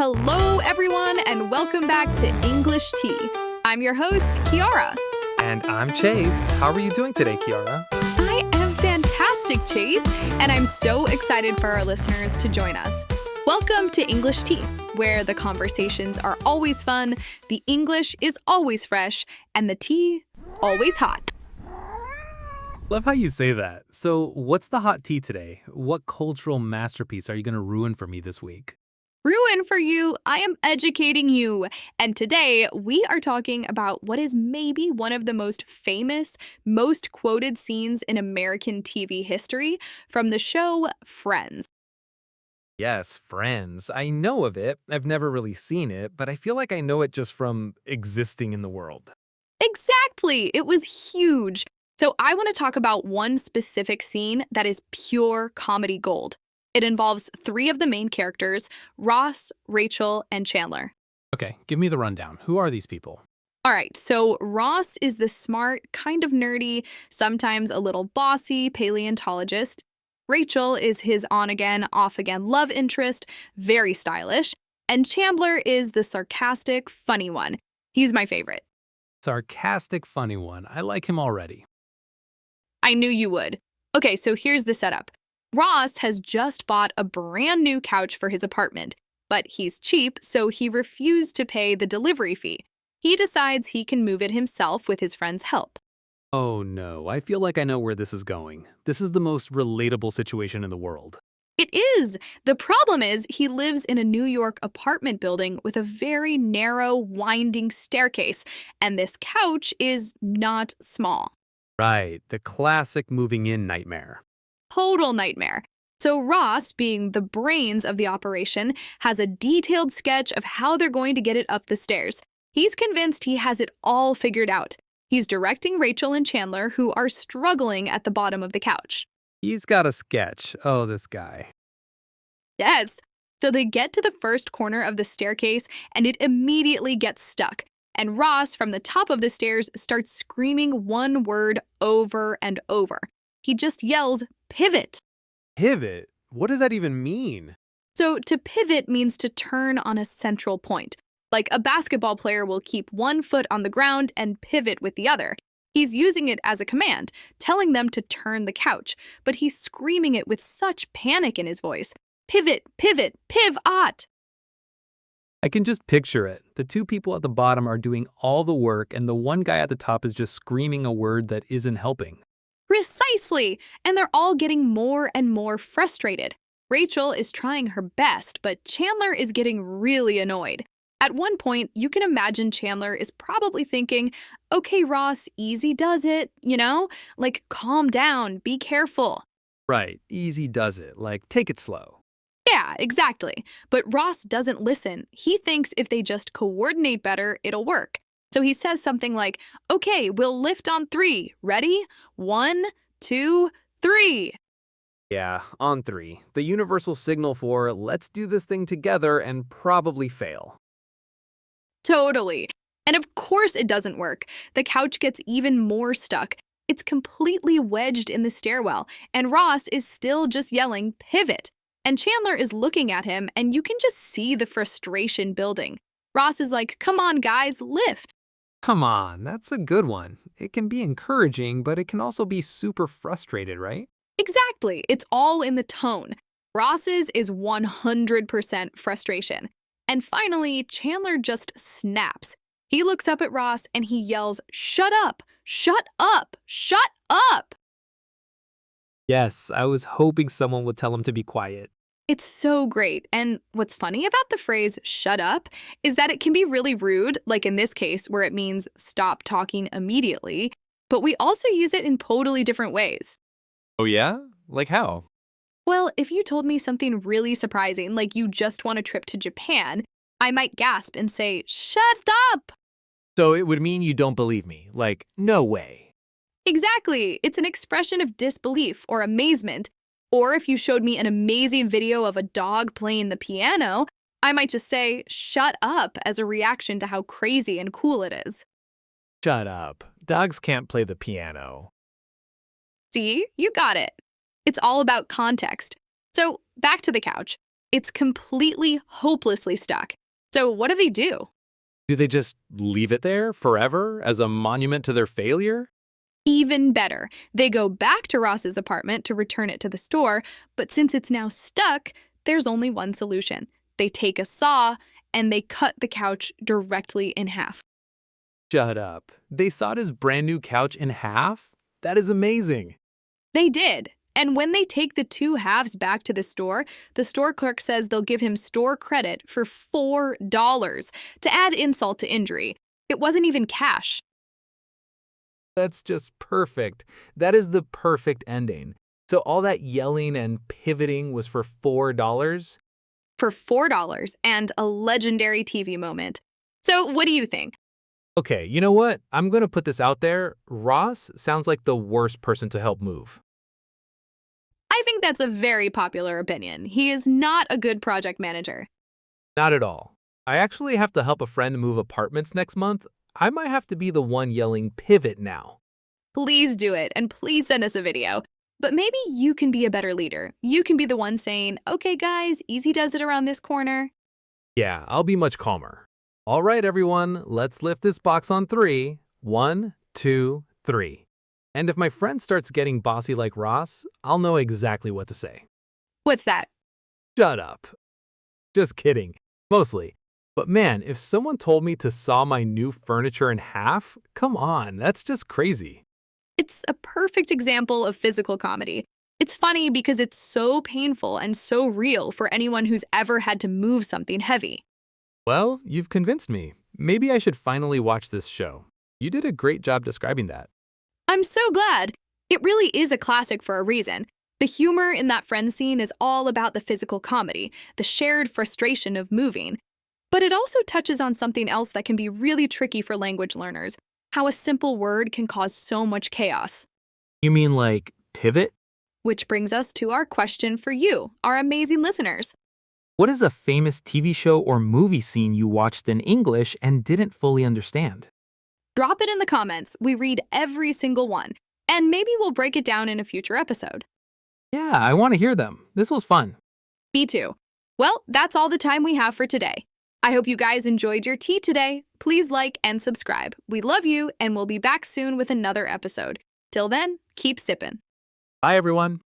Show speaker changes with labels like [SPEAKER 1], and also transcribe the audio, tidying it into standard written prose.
[SPEAKER 1] Hello, everyone, and welcome back to English Tea. I'm your host, Kiara.
[SPEAKER 2] And I'm Chase. How are you doing today, Kiara?
[SPEAKER 1] I am fantastic, Chase, and I'm so excited for our listeners to join us. Welcome to English Tea, where the conversations are always fun, the English is always fresh, and the tea always hot.
[SPEAKER 2] Love how you say that. So, what's the hot tea today? What cultural masterpiece are you going to ruin for me this week?
[SPEAKER 1] Ruin for you, I am educating you. And today we are talking about what is maybe one of the most famous, most quoted scenes in American TV history from the show Friends.
[SPEAKER 2] Yes, Friends. I know of it. I've never really seen it, but I feel like I know it just from existing in the world.
[SPEAKER 1] Exactly, it was huge. So I want to talk about one specific scene that is pure comedy gold. It involves three of the main characters, Ross, Rachel, and Chandler.
[SPEAKER 2] Okay, give me the rundown. Who are these people?
[SPEAKER 1] All right, so Ross is the smart, kind of nerdy, sometimes a little bossy paleontologist. Rachel is his on-again, off-again love interest, very stylish. And Chandler is the sarcastic, funny one. He's my favorite.
[SPEAKER 2] Sarcastic, funny one. I like him already.
[SPEAKER 1] I knew you would. Okay, so here's the setup. Ross has just bought a brand new couch for his apartment, but he's cheap, so he refused to pay the delivery fee. He decides he can move it himself with his friend's help.
[SPEAKER 2] Oh no, I feel like I know where this is going. This is the most relatable situation in the world.
[SPEAKER 1] It is. The problem is he lives in a New York apartment building with a very narrow, winding staircase, and this couch is not small.
[SPEAKER 2] Right, the classic moving in nightmare.
[SPEAKER 1] Total nightmare. So Ross, being the brains of the operation, has a detailed sketch of how they're going to get it up the stairs. He's convinced he has it all figured out. He's directing Rachel and Chandler, who are struggling at the bottom of the couch.
[SPEAKER 2] He's got a sketch. Oh, this guy.
[SPEAKER 1] Yes. So they get to the first corner of the staircase, and it immediately gets stuck. And Ross, from the top of the stairs, starts screaming one word over and over. He just yells, "Pivot."
[SPEAKER 2] Pivot? What does that even mean?
[SPEAKER 1] So to pivot means to turn on a central point. Like a basketball player will keep one foot on the ground and pivot with the other. He's using it as a command, telling them to turn the couch, but he's screaming it with such panic in his voice. Pivot, pivot, piv-ot.
[SPEAKER 2] I can just picture it. The two people at the bottom are doing all the work, and the one guy at the top is just screaming a word that isn't helping.
[SPEAKER 1] Precisely! And they're all getting more and more frustrated. Rachel is trying her best, but Chandler is getting really annoyed. At one point, you can imagine Chandler is probably thinking, "Okay, Ross, easy does it, Like, calm down, be careful."
[SPEAKER 2] Right, easy does it. Like, take it slow.
[SPEAKER 1] Yeah, exactly. But Ross doesn't listen. He thinks if they just coordinate better, it'll work. So he says something like, "Okay, we'll lift on 3. Ready? 1, 2, 3.
[SPEAKER 2] Yeah, on 3. The universal signal for let's do this thing together and probably fail.
[SPEAKER 1] Totally. And of course it doesn't work. The couch gets even more stuck. It's completely wedged in the stairwell, and Ross is still just yelling, "Pivot." And Chandler is looking at him, and you can just see the frustration building. Ross is like, "Come on, guys, lift."
[SPEAKER 2] Come on, that's a good one. It can be encouraging, but it can also be super frustrated, right?
[SPEAKER 1] Exactly. It's all in the tone. Ross's is 100% frustration. And finally, Chandler just snaps. He looks up at Ross and he yells, "Shut up! Shut up! Shut up!"
[SPEAKER 2] Yes, I was hoping someone would tell him to be quiet.
[SPEAKER 1] It's so great. And what's funny about the phrase "shut up" is that it can be really rude, like in this case where it means stop talking immediately, but we also use it in totally different ways.
[SPEAKER 2] Oh yeah? Like how?
[SPEAKER 1] Well, if you told me something really surprising, like you just won a trip to Japan, I might gasp and say, "Shut up!"
[SPEAKER 2] So it would mean you don't believe me. Like, no way.
[SPEAKER 1] Exactly. It's an expression of disbelief or amazement. Or if you showed me an amazing video of a dog playing the piano, I might just say, "Shut up," as a reaction to how crazy and cool it is.
[SPEAKER 2] Shut up. Dogs can't play the piano.
[SPEAKER 1] See? You got it. It's all about context. So, back to the couch. It's completely, hopelessly stuck. So what do?
[SPEAKER 2] Do they just leave it there forever as a monument to their failure?
[SPEAKER 1] Even better, they go back to Ross's apartment to return it to the store, but since it's now stuck, there's only one solution. They take a saw and they cut the couch directly in half.
[SPEAKER 2] Shut up. They sawed his brand new couch in half? That is amazing.
[SPEAKER 1] They did. And when they take the two halves back to the store clerk says they'll give him store credit for $4 to add insult to injury. It wasn't even cash.
[SPEAKER 2] That's just perfect. That is the perfect ending. So all that yelling and pivoting was for $4?
[SPEAKER 1] For $4 and a legendary TV moment. So what do you think?
[SPEAKER 2] Okay, you know what? I'm going to put this out there. Ross sounds like the worst person to help move.
[SPEAKER 1] I think that's a very popular opinion. He is not a good project manager.
[SPEAKER 2] Not at all. I actually have to help a friend move apartments next month. I might have to be the one yelling pivot now.
[SPEAKER 1] Please do it, and please send us a video. But maybe you can be a better leader. You can be the one saying, okay guys, easy does it around this corner.
[SPEAKER 2] Yeah, I'll be much calmer. All right, everyone, let's lift this box on 3. 1, 2, 3. And if my friend starts getting bossy like Ross, I'll know exactly what to say.
[SPEAKER 1] What's that?
[SPEAKER 2] Shut up. Just kidding. Mostly. But man, if someone told me to saw my new furniture in half, come on, that's just crazy.
[SPEAKER 1] It's a perfect example of physical comedy. It's funny because it's so painful and so real for anyone who's ever had to move something heavy.
[SPEAKER 2] Well, you've convinced me. Maybe I should finally watch this show. You did a great job describing that.
[SPEAKER 1] I'm so glad. It really is a classic for a reason. The humor in that friend scene is all about the physical comedy, the shared frustration of moving. But it also touches on something else that can be really tricky for language learners, how a simple word can cause so much chaos.
[SPEAKER 2] You mean like pivot?
[SPEAKER 1] Which brings us to our question for you, our amazing listeners.
[SPEAKER 2] What is a famous TV show or movie scene you watched in English and didn't fully understand?
[SPEAKER 1] Drop it in the comments. We read every single one, and maybe we'll break it down in a future episode.
[SPEAKER 2] Yeah, I want to hear them. This was fun.
[SPEAKER 1] Me too. Well, that's all the time we have for today. I hope you guys enjoyed your tea today. Please like and subscribe. We love you, and we'll be back soon with another episode. Till then, keep sippin'.
[SPEAKER 2] Bye, everyone.